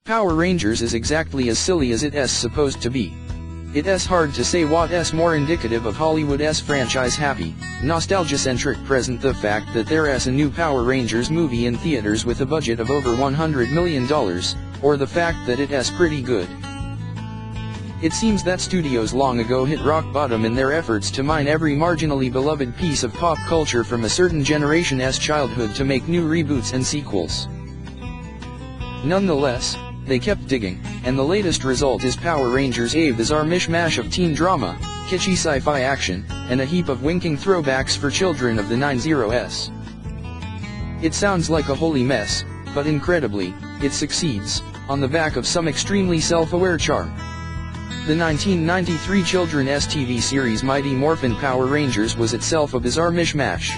Power Rangers is exactly as silly as it's supposed to be. It's hard to say what's more indicative of Hollywood's franchise happy, nostalgia-centric present, the fact that there's a new Power Rangers movie in theaters with a budget of over $100 million, or the fact that it's pretty good. It seems that studios long ago hit rock bottom in their efforts to mine every marginally beloved piece of pop culture from a certain generation's childhood to make new reboots and sequels. Nonetheless, they kept digging, and the latest result is Power Rangers a bizarre mishmash of teen drama, kitschy sci-fi action, and a heap of winking throwbacks for children of the 90s. It sounds like a holy mess, but incredibly, it succeeds, on the back of some extremely self-aware charm. The 1993 children's TV series Mighty Morphin Power Rangers was itself a bizarre mishmash.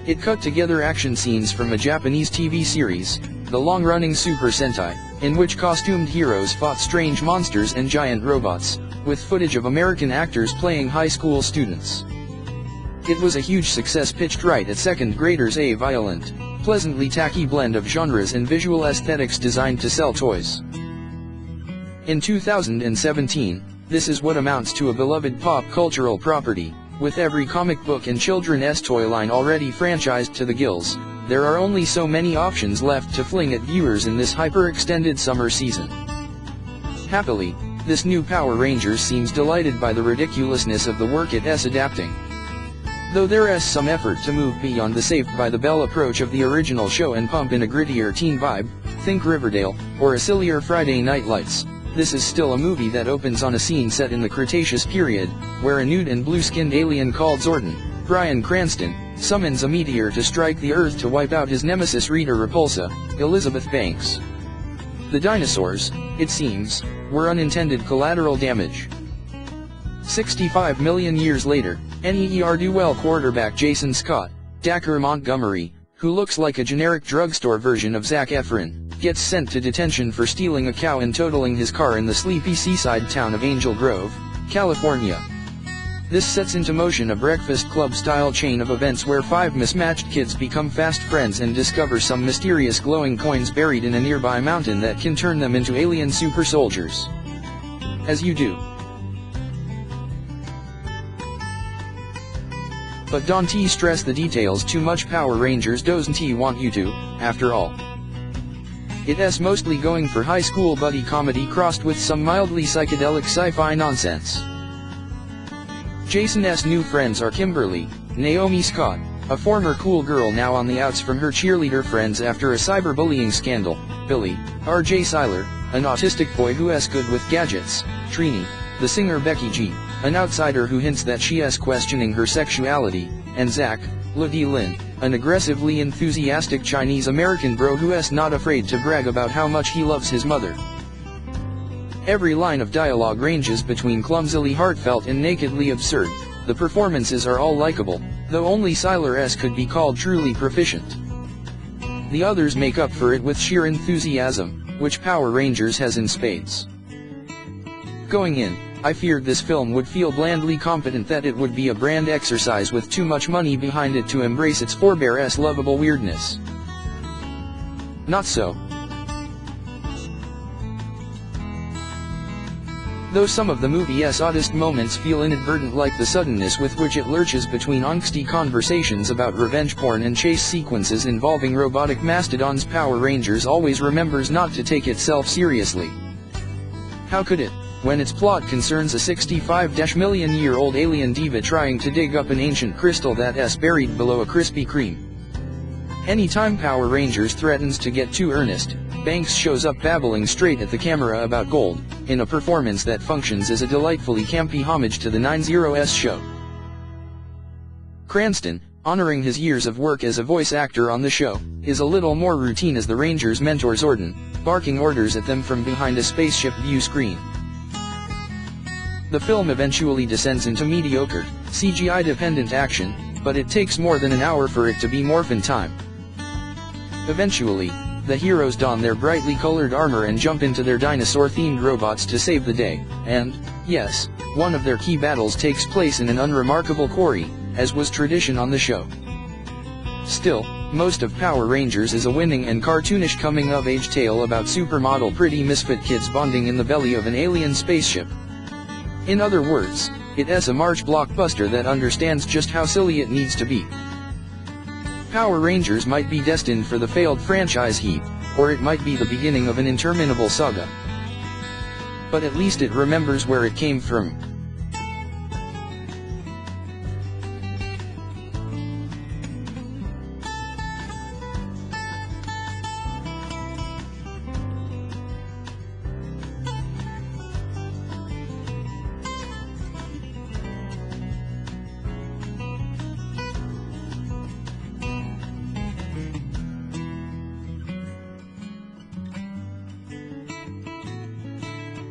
It cut together action scenes from a Japanese TV series, the long-running Super Sentai, in which costumed heroes fought strange monsters and giant robots, with footage of American actors playing high school students. It was a huge success, pitched right at second graders, a violent, pleasantly tacky blend of genres and visual aesthetics designed to sell toys. In 2017, this is what amounts to a beloved pop cultural property, with every comic book and children's toy line already franchised to the gills. There are only so many options left to fling at viewers in this hyper-extended summer season. Happily, this new Power Rangers seems delighted by the ridiculousness of the work it's adapting. Though there is some effort to move beyond the Saved by the Bell approach of the original show and pump in a grittier teen vibe, think Riverdale, or a sillier Friday Night Lights, this is still a movie that opens on a scene set in the Cretaceous period, where a nude and blue-skinned alien called Zordon, Bryan Cranston, summons a meteor to strike the Earth to wipe out his nemesis Rita Repulsa, Elizabeth Banks. The dinosaurs, it seems, were unintended collateral damage. 65 million years later, NER-do-well quarterback Jason Scott, Dacre Montgomery, who looks like a generic drugstore version of Zac Efron, gets sent to detention for stealing a cow and totaling his car in the sleepy seaside town of Angel Grove, California. This sets into motion a Breakfast Club-style chain of events where 5 mismatched kids become fast friends and discover some mysterious glowing coins buried in a nearby mountain that can turn them into alien super soldiers. As you do. But don't stress the details too much. Power Rangers doesn't want you to, after all. It's mostly going for high school buddy comedy crossed with some mildly psychedelic sci-fi nonsense. Jason's new friends are Kimberly, Naomi Scott, a former cool girl now on the outs from her cheerleader friends after a cyberbullying scandal, Billy, R.J. Seiler, an autistic boy who's good with gadgets, Trini, the singer Becky G, an outsider who hints that she's questioning her sexuality, and Zach, Ludi Lin, an aggressively enthusiastic Chinese-American bro who's not afraid to brag about how much he loves his mother. Every line of dialogue ranges between clumsily heartfelt and nakedly absurd. The performances are all likable, though only Seiler's could be called truly proficient. The others make up for it with sheer enthusiasm, which Power Rangers has in spades. Going in, I feared this film would feel blandly competent, that it would be a brand exercise with too much money behind it to embrace its forebear's lovable weirdness. Not so. Though some of the movie's oddest moments feel inadvertent, like the suddenness with which it lurches between angsty conversations about revenge porn and chase sequences involving robotic mastodons, Power Rangers always remembers not to take itself seriously. How could it, when its plot concerns a 65-million-year-old alien diva trying to dig up an ancient crystal that's buried below a Krispy Kreme? Anytime Power Rangers threatens to get too earnest, Banks shows up babbling straight at the camera about gold, in a performance that functions as a delightfully campy homage to the 90s show. Cranston, honoring his years of work as a voice actor on the show, is a little more routine as the Rangers' mentor Zordon, barking orders at them from behind a spaceship view screen. The film eventually descends into mediocre, CGI-dependent action, but it takes more than an hour for it to be morphin time. Eventually, the heroes don their brightly colored armor and jump into their dinosaur-themed robots to save the day, and, yes, one of their key battles takes place in an unremarkable quarry, as was tradition on the show. Still, Most of Power Rangers is a winning and cartoonish coming-of-age tale about supermodel pretty misfit kids bonding in the belly of an alien spaceship. In other words, it's a March blockbuster that understands just how silly it needs to be. Power Rangers might be destined for the failed franchise heap, or it might be the beginning of an interminable saga. But at least it remembers where it came from.